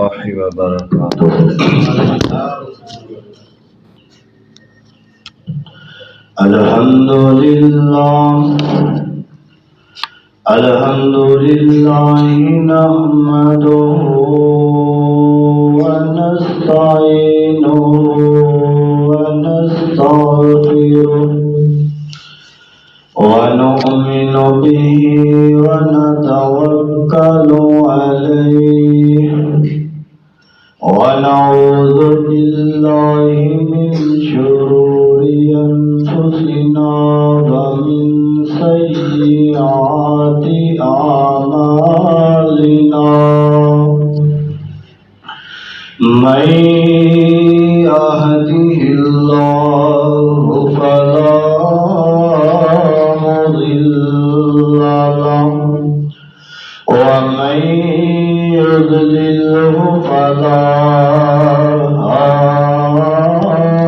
الله وبركاته. الحمد لله نحمده ونستعينه ونستغفره ونؤمن به ونتوكل عليه ونعوذ بالله من شرور أنفسنا ومن سيئات أعمالنا من يهده الله فلا مضل له ومن يضلله فلا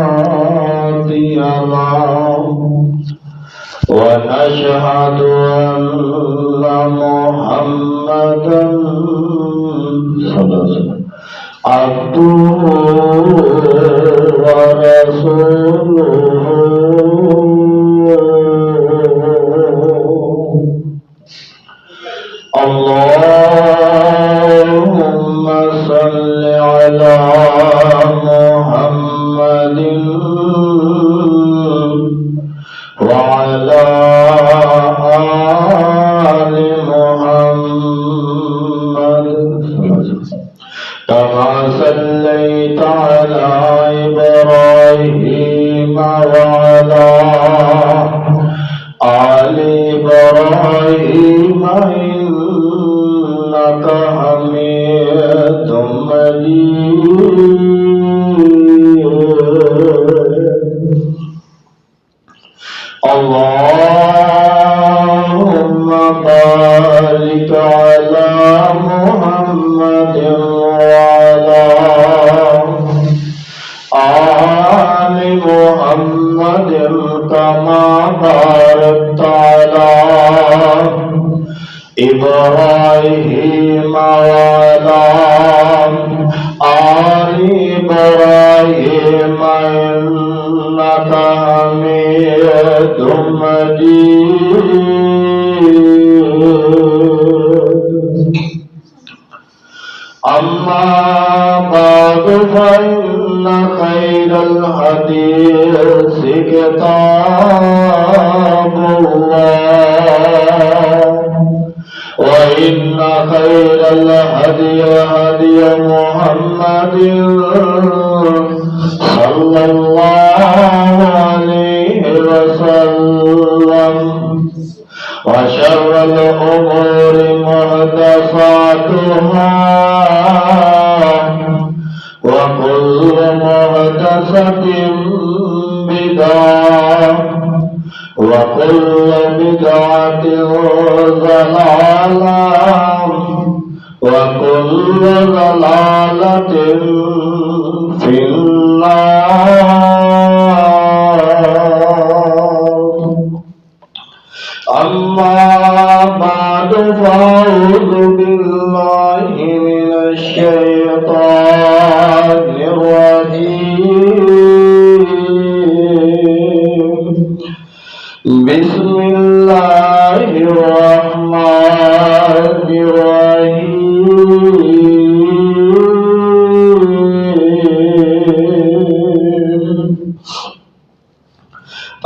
هادي له ونشهد أن محمدا عبده ورسوله اللهم صل على محمد وعلى آل محمد كما صليت على إبراهيم وعلى آل إبراهيم إنك حميد مجيد اللهم بارك على محمد وعلى آل محمد كما باركت على إبراهيم وعلى آل إبراهيم إنك حميد مجيد أما بعد فإن خير الحديث كتاب الله وإن خير الهدي هدي محمد صلى الله عليه وسلم وشر الأمور محدثاتها وكل محدثة بدعة وكل بدعة ضلالة وكل ضلالة في النار أما بعد فأعوذ بالله من الشيطان الرجيم بسم الله الرحمن الرحيم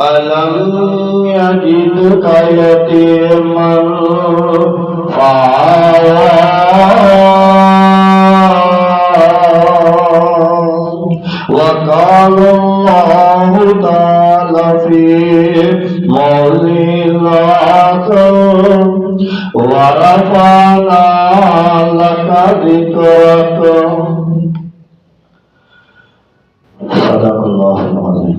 ألم يجدك يتيما فآوى وقال الله تعالى في موضع آخر ورفعنا لك ذكرك صدق الله العظيم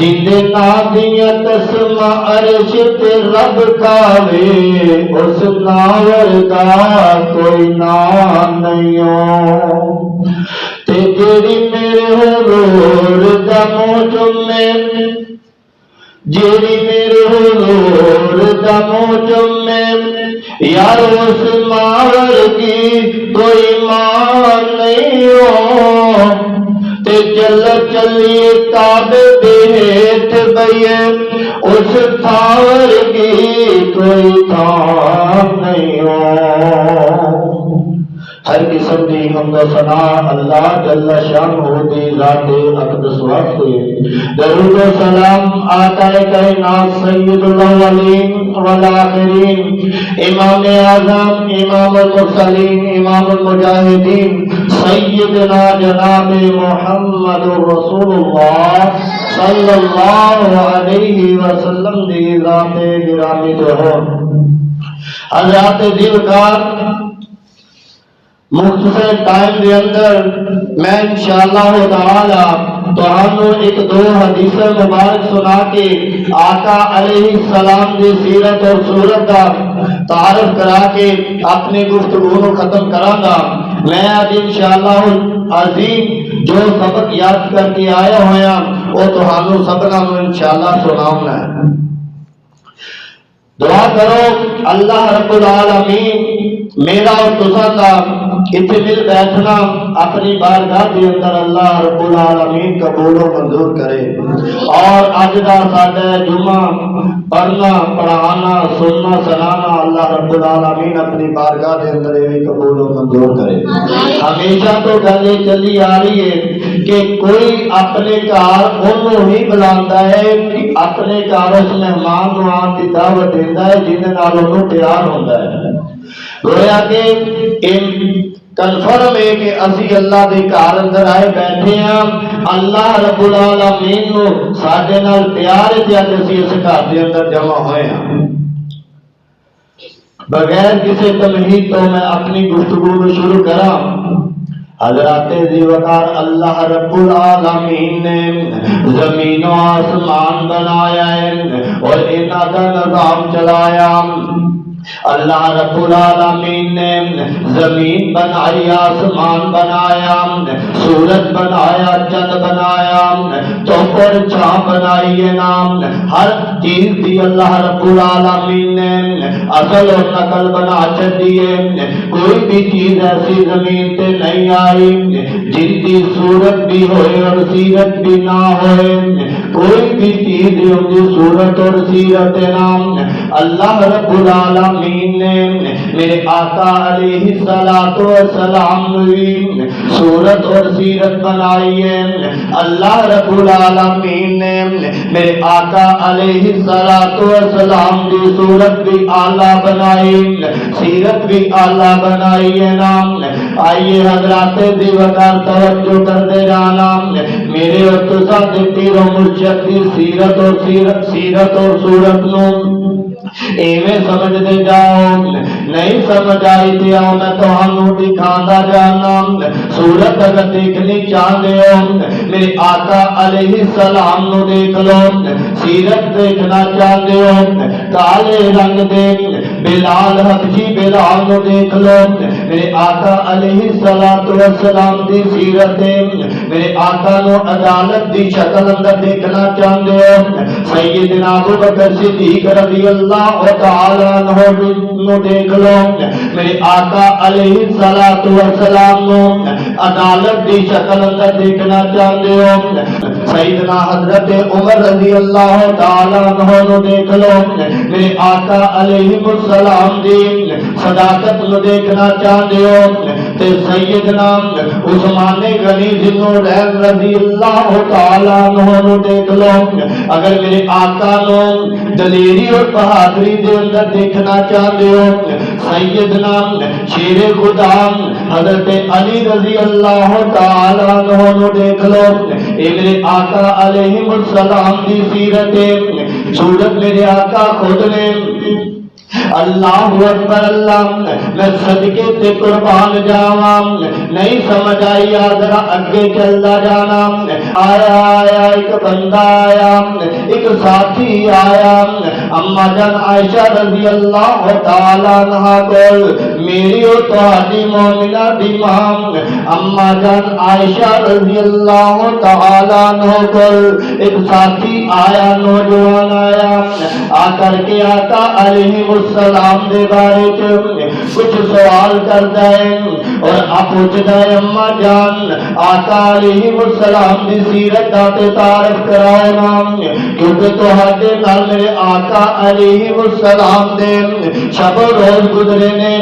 جندے نادیاں تسمہ عرش تے رب کاوے اس ناور کا کوئی نام نہیں ہو تے جیڑی میرے حضور دا موجم میں جیڑی میرے حضور دا موجم میں یار اس ماور کی کوئی مان نہیں ہو تے چل چلیے تابے دیت بھئیے اس تھاور کی کوئی تھام نہیں ہو ہر قسم دی حمد و ثنا اللہ جل شانہ دی ذات اقدس واسطے درود و سلام آقا کائنات سید الاولین والآخرین امام اعظم امام المرسلین امام المجاہدین سیدنا جناب محمد رسول اللہ صلی اللہ علیہ وسلم دی ذات گرامی تو ہو حضرات دیوکار مختصر ٹائم دے اندر میں انشاءاللہ تعالی تہانوں ایک دو حدیث مبارک سنا کے آقا علیہ السلام دی سیرت اور صورت کا تعارف کرا کے اپنی گفتگو کو ختم کراں گا۔ میں آج انشاءاللہ عظیم جو سبق یاد کر کے آیا ہویا وہ تہانوں سبقاں انشاءاللہ سناؤں گا۔ دعا کرو اللہ رب العالمین میرا اور تساں دا اتنے مل بیٹھنا اپنی بارگاہ کے اندر اللہ رب العالمین قبول و منظور کرے اور اج دا ساڈا جمعہ پڑھنا پڑھانا سننا سنانا اللہ رب العالمین اپنی بارگاہ کے اندر بھی قبول و منظور کرے۔ ہمیشہ تو گل یہ چلی آ رہی ہے کہ کوئی اپنے گھر انہوں ہی بلاندا ہے اپنے گھر اس مہمان نو آن کی دعوت دیندا ہے جن نال انہوں پیار ہوندا ہے۔ گویا کہ کنفرم ہے کہ اسی اللہ دے گھر اندر آئے بیٹھے ہیں اللہ رب العالمین نو ساڈے نال پیار ہے تے اسی اس گھر دے اندر جمع ہوئے ہیں۔ بغیر کسی تمہید تو میں اپنی گفتگو کو شروع کراں۔ حضرات دیوکار اللہ رب العالمین نے زمین و آسمان بنایا ہے اور انہاں دا نظام چلایا۔ اللہ رب العالمین نے زمین بنائی آسمان بنایا سورج بنایا چند بنایا دھوپ اور چھاں بنائی ہے نام ہر چیز دی اللہ رب العالمین نے اصل اور نقل بنا چڑی ہے۔ کوئی بھی چیز ایسی زمین تے نہیں آئی جن کی صورت بھی ہوئے اور سیرت بھی نہ ہوئے۔ کوئی بھی چیز ان کی صورت اور سیرت نام اللہ رب العالمین نے میرے آقا علیہ السلام نے صورت اور سیرت بنائی ہے۔ اللہ رب العالمین نے میرے آقا علیہ السلام کی صورت بھی اعلیٰ بنائی سیرت بھی اعلیٰ بنائی ہے نام۔ آئیے حضرات دیوکار توجہ کر دے جانا میرے اور تساں دے پیر و مرشد دی سیرت اور صورت نو ایویں سمجھ دے جاؤ نہیں سمجھ آئی تے آؤ میں تہانوں دکھاندا جانا۔ صورت اگر دیکھنی چاہتے ہو میرے آقا علیہ السلام نو دیکھ لو، سیرت دیکھنا چاہتے ہو کالے رنگ دے بلال حبشی بلال نو دیکھ لو، میرے آقا علیہ السلام دی سیرت میرے آقا نو عدالت دی شکل اندر دیکھنا چاہتے ہو سیدنا ابو بکر صدیق رضی اللہ تعالی عنہ نو دیکھ لو، میرے آقا علیہ السلام نو عدالت دی شکل اندر دیکھنا چاہتے ہو سیدنا حضرت عمر رضی اللہ تعالی عنہ نو دیکھ لو، میرے آقا علیہ السلام دی صداقت نو دیکھنا چاہتے ہو تے سیدنا عثمان غنی ذوالنورین رضی اللہ تعالی عنہ نو دیکھ لو۔ اگر میرے آقا نو دلیری اور بہادری دے اندر دیکھنا چاہتے ہو سیدنا شیر خدا حضرت علی رضی اللہ تعالی عنہ نو دیکھ لو۔ اے میرے آقا علیہ السلام دی سیرت صورت میرے آقا خود نے اللہ اکبر اللہ میں صدقے تے قربان جاواں نہیں سمجھ آئی ذرا اگے چلدا جانا آیا ایک بندہ آیا ایک ساتھی آیا اما جان عائشہ رضی اللہ تعالی عنہا کول میری اور تہاڈی مومنہ دی ماں اما جان عائشہ رضی اللہ تعالی عنہ کول ایک ساتھی آیا نوجوان آیا آ کر کے آقا علیہ السلام دے بارے کچھ سوال کرتا ہے اور آپ پوچھتا ہے اما جان آقا علیہ السلام دی سیرت دا تعارف کراؤ نا کیونکہ تہاڈے نال میرے آقا علیہ السلام دے شب و روز گزرے نے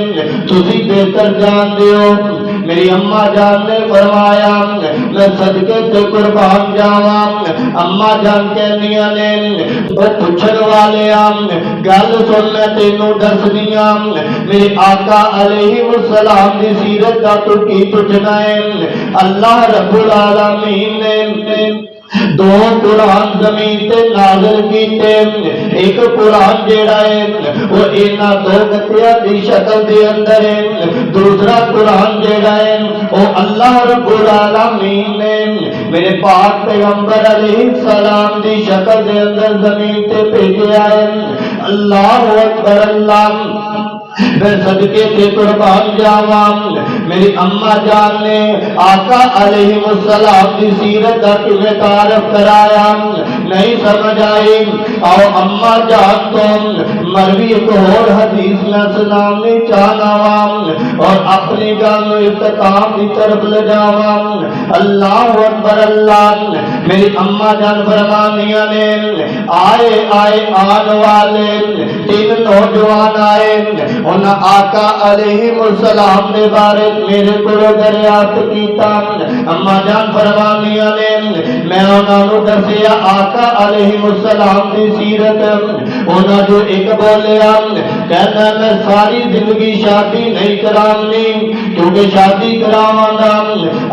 تسی بہتر جان دیو میری اما جان نے فرمایا میں صدقے تے قربان جاواں اما جان کہندیاں نے او پوچھن والے گل سن میں تینوں دسدیاں میرے آقا علیہ السلام دی سیرت دا تو کی پوچھنا ہے اللہ رب العالمین نے دو قرآن زمین تے نازل کیتے ایک قرآن جیڑا ہے وہ اینا دو گتیاں دی شکل دے اندر ہے دوسرا قرآن جیڑا ہے وہ اللہ رب العالمین نے میرے پاک پیغمبر علیہ السلام دی شکل دے اندر زمین تے بھیجا ہے اللہ اکبر اللہ میں صدقے تے قربان جاواں میری اما جان نے آقا علیہ السلام دی سیرت دا کیویں تعارف کرایا نہیں سمجھ آئی آؤ اما جان تو مروی ایک اور حدیث میں سنانے چاہنا اور اپنی گل اختتام کی طرف لے جاواں اللہ اکبر اللہ میری اما جان فرمانیاں نے آئے آن والے تین نوجوان آئے انہاں آقا علیہ السلام دے بارے میرے کو دریافت کیتا اما جان فرمانیاں نے میں انہاں نو دسیا آقا علیہ السلام دی سیرت انہاں جو ایک بولیا کہنا میں ساری زندگی شادی نہیں کرانی کیونکہ شادی کراواں گا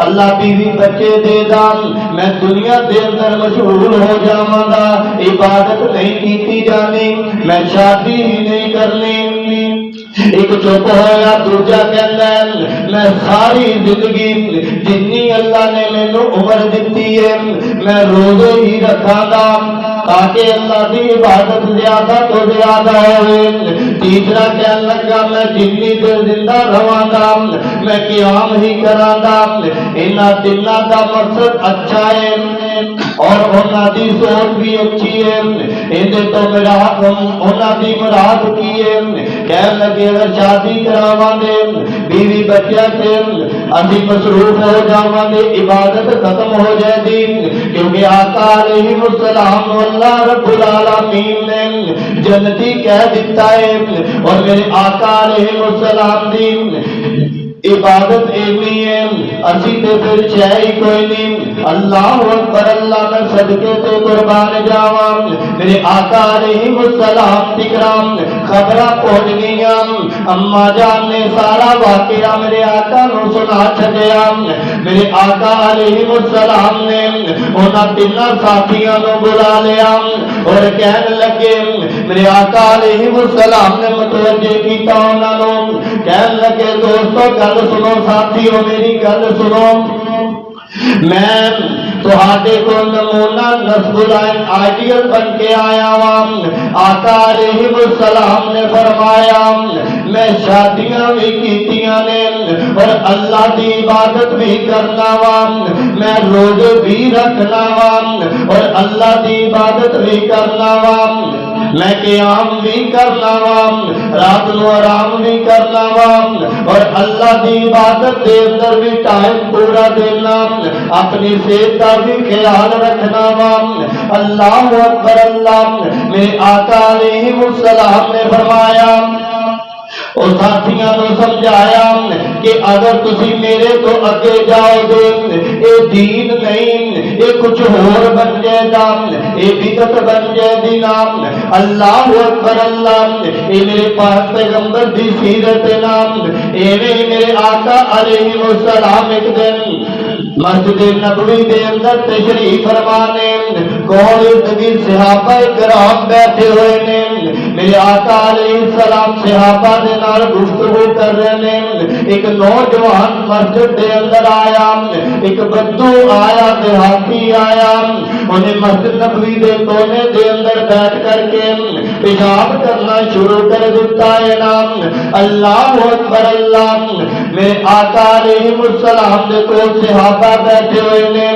اللہ بیوی بچے دے دا میں دنیا دے اندر مشغول ہو جاواں گا عبادت نہیں کیتی جانی میں شادی ہی نہیں کرنی ایک چپ ہویا دوجا کہندا ہے میں ساری زندگی جتنی اللہ نے مینوں عمر دتی ہے میں روزے ہی رکھاں گا تاکہ اللہ کی عبادت زیادہ تو زیادہ ہوئے تیسرا کہنے لگا میں جتنی دیر زندہ رہاں گا میں قیام ہی کراں گا انہاں تیناں دا مقصد اچھا ہے اور انہاں دی سوچ بھی اچھی ہے اندے تو میرا انہاں دی مراد کی ہے کہنے لگے اگر شادی کراواں گے بیوی بچہ سے اسی مصروف ہو جاواں گے عبادت ختم ہو جائے گی کیونکہ آقا علیہ السلام اللہ رب العالمین نے جنتی کہہ دیتا ہے اور میرے آقا علیہ السلام دی عبادت ایمی ہے اسی تے پھر چاہی کوئی نہیں اللہ اکبر اللہ میں صدقے تے قربان جاواں میرے آقا علیہ السلام تکرام خبرہ پہنچ گیا اما جان نے سارا واقعہ میرے آقا نو سنا چھڑیا میرے آقا علیہ السلام نے انہاں تیناں ساتھیاں نو بلا لیا اور کہنے لگے میرے آقا علیہ السلام نے متوجہ کیتا انہاں نو کہنے لگے دوستو گل سنو ساتھیو میری گل سنو میں تہاڈے کو نمونہ نسب العین آئیڈیل بن کے آیا ہوں آقا علیہ السلام نے فرمایا میں شادیاں بھی کیتیاں نے اور اللہ دی عبادت بھی کرنا وا میں روزے بھی رکھنا وا اور اللہ دی عبادت بھی کرنا وا میں قیام بھی کرنا وا رات نو آرام بھی کرنا وا اور اللہ دی عبادت دے اندر بھی ٹائم پورا دینا اپنی صحت کا بھی خیال رکھنا وا اللہ اکبر اللہ میرے آقا علیہ السلام نے فرمایا اور ساتھیاں نے سمجھایا کہ اگر تسی میرے تو اگے جاؤ گے اے دین نہیں اے کچھ اور بن جائے گا اے بدعت بن جائے گی نام اللہ اکبر اللہ اے میرے پاک پیغمبر دی سیرت نام اے میرے آقا علیہ السلام ایک دن مسجد نبوی دے اندر تشریف فرمانے کول ارد صحابہ کرام بیٹھے ہوئے نے میرے آقا علیہ السلام صحابہ دے نال گفتگو کر رہے ہیں ایک نوجوان مسجد دے اندر آیا ایک بدو آیا دیہاتی آیا انہیں مسجد نبوی دے کونے دے اندر بیٹھ کر کے پیشاب کرنا شروع کر دیتا ہے نام اللہ اکبر اللہ میرے آقا علیہ السلام دے کول صحابہ بیٹھے ہوئے نے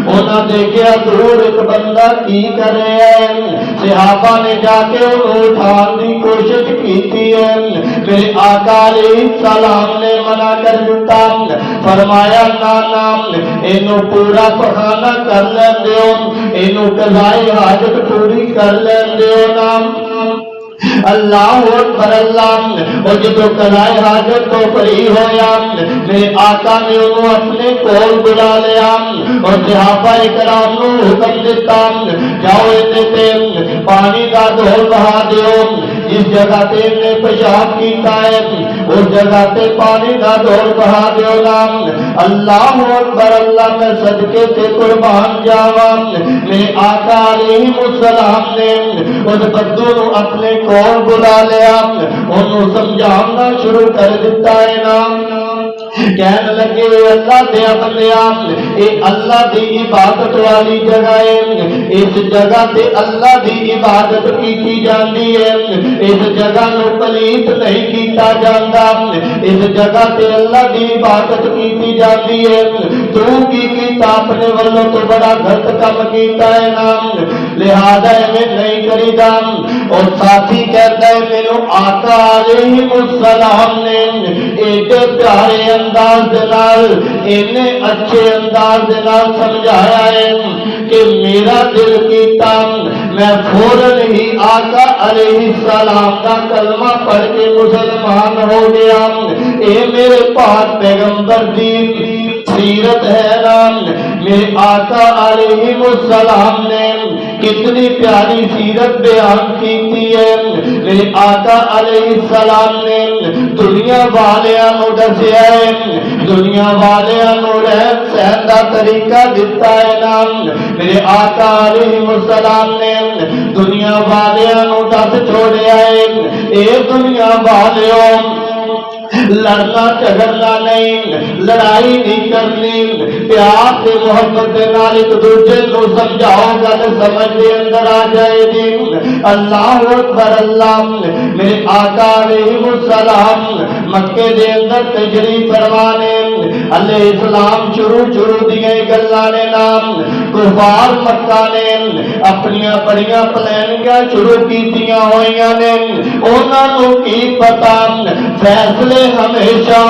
انہاں دیکھیا دور ایک بندہ کی کر رہا ہے صحابہ نے جا کے انہوں اٹھان دی کوشش کی ہے میرے آقا علیہ السلام نے منع کر دیتا فرمایا نا اینو پورا پخانا کر لین دیو اینو قضاء حاجت پوری کر لین دیو نام اللہ اکبر اللہ اور جب قضاء حاجت تو فری ہویا میرے آقا نے انہوں اپنے کول بلا لیا اور صحابہ اکرام نو حکم دیتا جاؤ دیتے پانی کا ڈھول بہا دیو جس جگہ تے نے پیشاب کیتا ہے اس جگہ تے پانی کا ڈھول بہا دیو نام اللہ اکبر اللہ میں صدقے تے قربان جاواں میرے آقا علیہ السلام نے اس بدو نو اپنے کول بلا لیا انہوں سمجھانا شروع کر دیتا ہے نام کہنے لگے اللہ دیا بندیا اے اللہ دی عبادت والی جگہ ہے اس جگہ تے اللہ دی عبادت کی جاندی ہے اس جگہ نو پلیت نہیں کیتا جاندا اس جگہ تے اللہ دی عبادت کی جاندی ہے تو کی کیتا اپنے والوں تو بڑا غلط کام کیتا ہے نام لہذا میں نہیں کریدا اور ساتھی کہتا ہے میرے آقا علیہ السلام نے ایڈے پیارے انداز دلال انہیں اچھے انداز دلال سمجھایا ہے کہ میرا دل کیتا میں فوراً ہی آقا علیہ السلام کا کلمہ پڑھ کے مسلمان ہو گیا اے میرے پاک پیغمبر دی سیرت ہے نام میرے آقا علیہ السلام نے کتنی پیاری سیرت بیان کی ہے میرے آقا علیہ السلام نے دنیا والیاں نو دسیا ہے دنیا والیاں نو رہن سہن دا طریقہ دیتا ہے نام میرے آقا علیہ السلام نے دنیا والیاں نو دس چھوڑیا ہے اے دنیا والیوں لڑنا جھگڑنا نہیں لڑائی نہیں کرنی پیار سے محبت کے نال ایک دوسرے کو سمجھاؤ گل سمجھ دے اندر آ جائے گی اللہ اکبر اللہ میرے آقا علیہ السلام مکے دے اندر تشریف فرمانے علیہ السلام شروع دیے گلاں نے نام کفار مکہ نے اپنی بڑیاں پلاننگاں شروع کیتیاں ہوئیاں نے انہاں نو کی پتا فیصلے ہمیشہ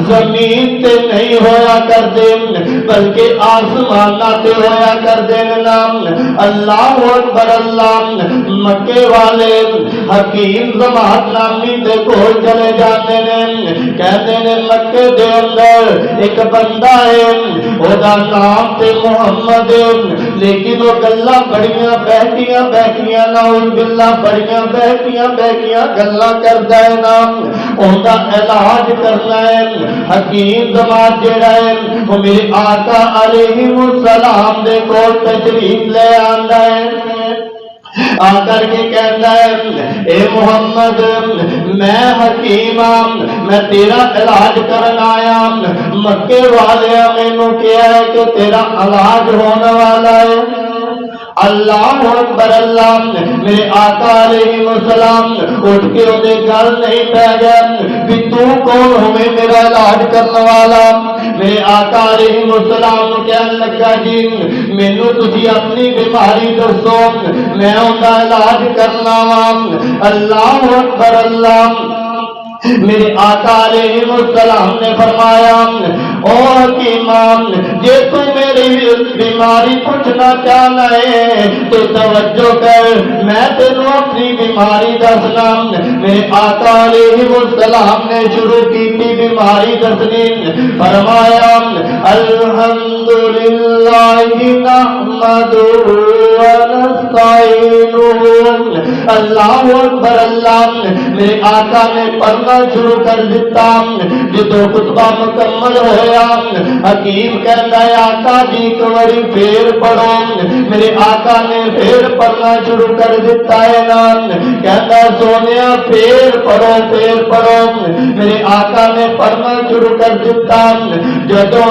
زمین تے نہیں ہویا کر دے بلکہ آسمانہ تے ہویا کر دے نام اللہ اکبر اللہ مکے والے حکیم زماحت نامی دے کول چلے جاتے نے کہتے نے مکے دے اندر ایک بندہ ہے او دا نام تے محمد ہے لیکن وہ گلاں بڑیاں بہتیاں نعوذ باللہ بڑیاں بہتیاں گلاں کردا ہے نام اوندا علاج کرنا ہے حکیم زمان جڑا ہے وہ میرے آقا علیہ السلام دے کول تشریف لے آندا ہے آ کر کے کہتا ہے اے محمد میں حکیم میں تیرا علاج کرنا آیا مکے والے مینوں کہا ہے کہ تیرا علاج ہونے والا ہے اللہ اکبر اللہ میرے آقا علیہ السلام اٹھ کے انہیں گل نہیں پہ گیا کہ تو کون ہوئے میرا علاج کرنے والا میرے آقا علیہ السلام کہنے لگا جی مینوں تسی اپنی بیماری دسو میں ان کا علاج کرنا وا اللہ اکبر اللہ میرے آقا علیہ السلام نے فرمایا او حکیمان جے تو میری بیماری پوچھنا چاہنا ہے تو توجہ کر میں تینوں اپنی بیماری دسنا میرے آقا علیہ السلام نے شروع کی تھی بیماری دسنی فرمایا الحمدللہ نحمدہ ونستعینہ نستعینہ۔ اللہ اکبر اللہ، میرے آقا نے پڑھنا شروع کر دیتا، جدو خطبہ مکمل ہویا حکیم کہتا ہے آقا جی ایک باری پھر پڑھو، میرے آقا نے پھر پڑھنا شروع کر دیتا ہے نا، کہتا ہے سونیا پھر پڑھو پھر پڑھو، میرے آقا نے پڑھنا شروع کر دیتا، جدو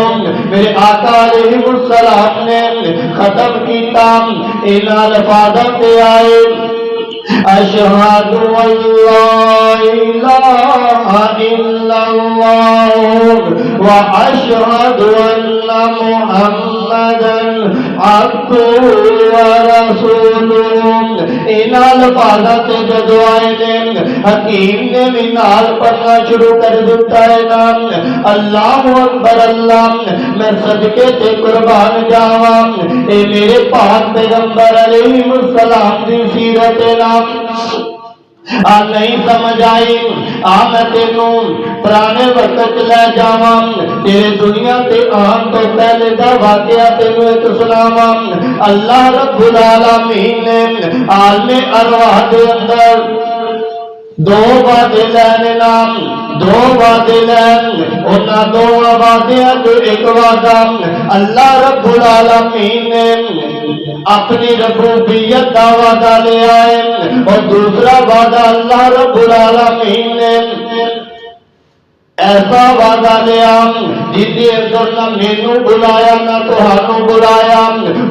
میرے آقا علیہ السلام نے ختم کیتا ان الفاظ پہ آئے اشہد ان لا الہ الا اللہ واشہد ان محمدا عبدہ ورسولہ۔ ان الفاظ سے جدو آئے نے حکیم نے بھی نال پڑھنا شروع کر دیتا ہے نام اللہ اکبر اللہ، میں صدقے سے قربان جاواں اے میرے پاک پیغمبر علیہ السلام دی سیرت نام نہیں سمجھ آئی میں تینوں پرانے وقت لے جاواں، تیرے دنیا تے آن تو پہلے دا واقعہ تینوں ایک سناواں۔ اللہ رب العالمین نے عالم ارواح دے اندر دو وعدے لینے نام، دو وعدے لین، انہاں دو وعدیاں جو ایک وعدہ اللہ رب العالمین نے اپنی ربوبیت کا وعدہ لے آئے، اور دوسرا وعدہ اللہ رب العالمین نے ایسا وعدہ لیا جس کے اندر نہ مینوں بلایا نہ تہانوں بلایا،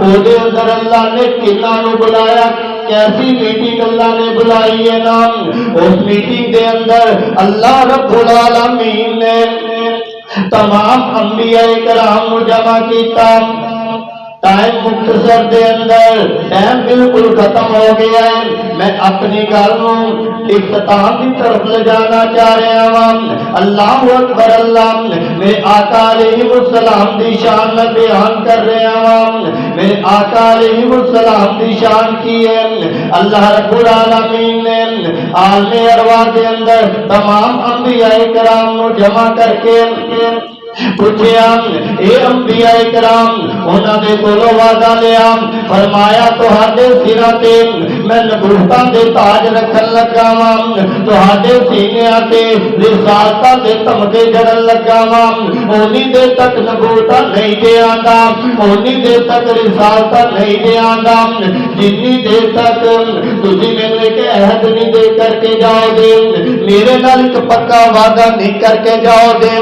او دے اندر اللہ نے کناں نوں بلایا، کیسی میٹنگ اللہ نے بلائی ہے نام، اس میٹنگ دے اندر اللہ رب العالمین نے تمام انبیاء کرام کو جمع کیتا۔ ٹائم مختصر دے اندر ٹائم بالکل ختم ہو گیا ہے، میں اپنی گالوں اختتام کی طرف لے جانا چاہ رہا ہوں۔ اللہ اکبر اللہ، میرے آقا علیہ السلام دی شان میں بیان کر رہا ہوں۔ میرے آقا علیہ السلام دی شان کی ہے اللہ رب العالمین نے عالم ارواح کے اندر تمام انبیاء کرام کو جمع کر کے پوچھیا اے انبیاء کرام، انہاں دے کولوں وعدہ لیا، فرمایا تہاڈے سراں تے میں نبوتاں دے تاج رکھن لگا واں، تہاڈے سینیاں تے رسالتاں دے تمغے جڑن لگا واں، اونی دیر تک نبوتاں نہیں دے آندا، اونی دیر تک رسالتاں نہیں دے آندا جتنی دیر تک تسی مینوں ایک عہد نہیں دے کر کے جاؤ دے، میرے نال ایک پکا وعدہ نہیں کر کے جاؤ دے۔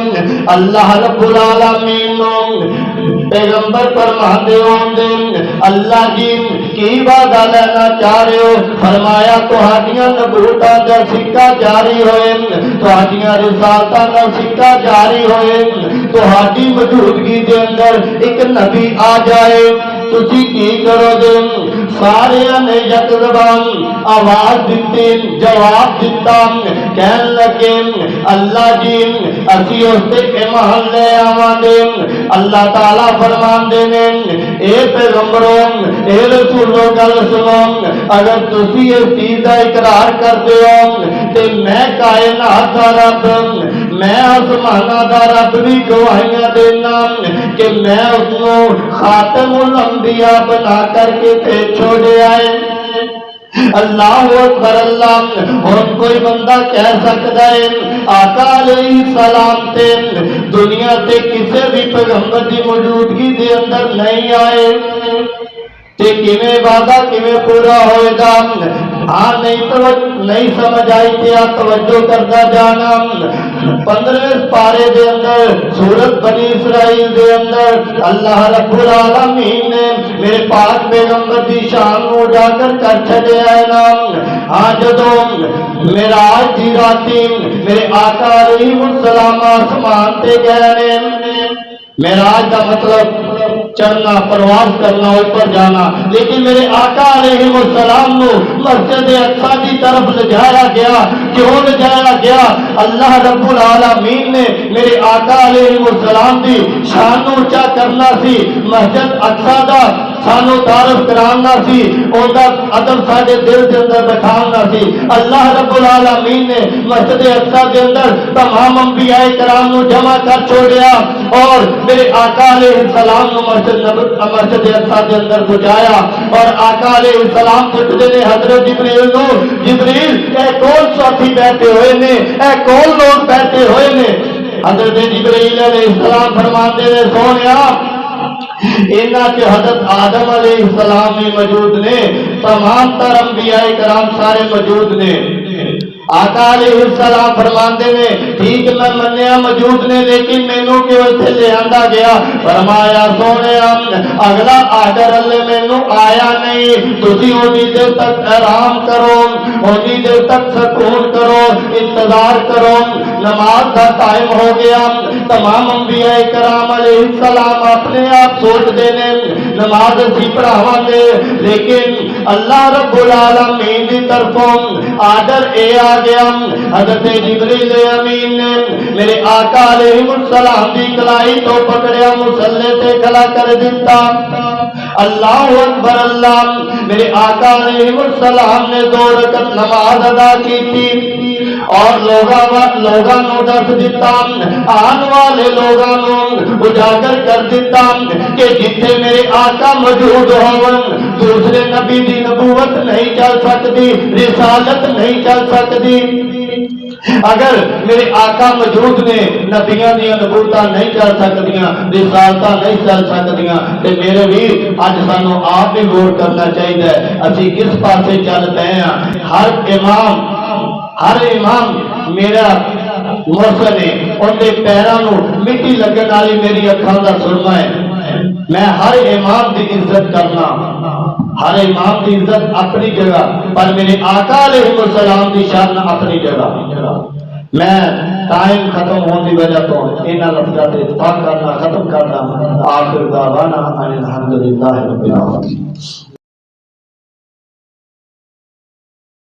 اللہ رب العالمین پیغمبر فرماتے ہوندے اللہ جی کی وعدہ لینا چاہ رہے ہو؟ فرمایا تہاڈیاں نبوتاں دا سکہ جاری ہوئے، تہاڈیاں رسالتاں دا سکہ جاری ہوئے، تہاڈی موجودگی دے اندر ایک نبی آ جائے، تسی کی کرو گے؟ سارے نے یک زبان آواز دیتی، جواب دیتا، کہن لگے اللہ جی اسی اس تے ایمان لے آواں گے۔ اللہ تعالیٰ فرماندے نے اے پیغمبروں اے رسولوں گل سنو، اگر تسی اس چیز کا اقرار کرتے ہو تے میں کائنات دا رب، میں آسماناں دا رب بھی گواہیاں دینا کہ میں اس کو خاتم الانبیاء بنا کر کے چھوڑے آئے۔ اللہ اکبر اللہ، اور کوئی بندہ کہہ سکتا ہے آقا علیہ السلام تے دنیا تے کسے بھی پیغمبر دی موجودگی دے اندر نہیں آئے تے کیویں وعدہ کیویں پورا ہوئے گا؟ ہاں نہیں سمجھ آئی تے توجہ کرتا جانا۔ 15 پارے دے اندر سورت بنی اسرائیل دے اندر اللہ رب العالمین نے میرے پاک پیغمبر دی شان کو اجاگر کر چھڈے آئے نام۔ ہاں جدو معراج دی راتی میرے آقا علیہ السلام آسمان تے گئے، معراج کا مطلب چڑھنا، پرواز کرنا، اوپر جانا، لیکن میرے آقا علیہ السلام کو مسجد اقصی کی طرف لے جایا گیا۔ کیوں لے جایا گیا؟ اللہ رب العالمین نے میرے آقا علیہ السلام کی شان اونچا کرنا سی، مسجد اقصی دا سانو تعارف کرانا سی اوندا ادب ساڈے دل دے اندر بٹھانا سی اللہ رب العالمین نے مسجد اقصی دے اندر تمام انبیاء کرام نو جمع کر چھوڑیا اور میرے آقا علیہ السلام نو مسجد اقصی دے اندر پہنچایا اور آقا علیہ السلام پوچھتے نے حضرت جبریل نو جبریل اے کون ساتھی بیٹھے ہوئے نے اے کون لوگ بیٹھے ہوئے نے حضرت جبریل علیہ السلام فرماتے نے سونیا انہاں کے حضرت آدم علیہ السلام بھی موجود نے تمام تر انبیاء کرام سارے موجود نے آقا علیہ السلام فرماندے نے ٹھیک میں منیا موجود نے لیکن مینوں کیوں اتنے لے آندا گیا فرمایا سونے اگلا آرڈر اللہ مینوں آیا نہیں تسی اونی دیر تک آرام کرو اونی دیر تک سکون کرو انتظار کرو نماز کا ٹائم ہو گیا تمام انبیاء کرام علیہ السلام اپنے آپ سوچ دینے نماز اسی پڑھاواں گے لیکن اللہ رب العالمین کی طرفوں آرڈر اے آ گیا حضرت جبریل امین نے میرے آقا علیہ السلام کی کلائی تو پکڑیا مصلے سے کھڑا کر دیتا اللہ اکبر اللہ میرے آقا علیہ السلام نے 2 رکعت نماز ادا کی تھی اور لوگاں نو دس دیتا آن والے لوگاں نو اجاگر کر دیتا کہ جتنے میرے آقا موجود ہون دوسرے نبی دی نبوت نہیں چل سکتی رسالت نہیں چل سکتی اگر میرے آقا موجود نے نبیاں دیا نبوتاں نہیں چل سکتیاں رسالتاں نہیں چل سکتیاں تے میرے بھی اج سانو آپ بھی غور کرنا چاہیے اسی کس پاسے چل پے ہیں ہر امام میرا مرسل ہے ان کے پیراں نو مٹی لگن والی میری اکھاں دا سرما ہے میں ہر امام کی عزت کرنا ہر امام کی عزت اپنی جگہ پر میرے آقا علیہ السلام کی شان اپنی جگہ میں ٹائم ختم ہونے کی وجہ تو انہاں لفظاں تے اتفاق کرنا ختم کرنا آخر دعوانا ان الحمدللہ رب العالمین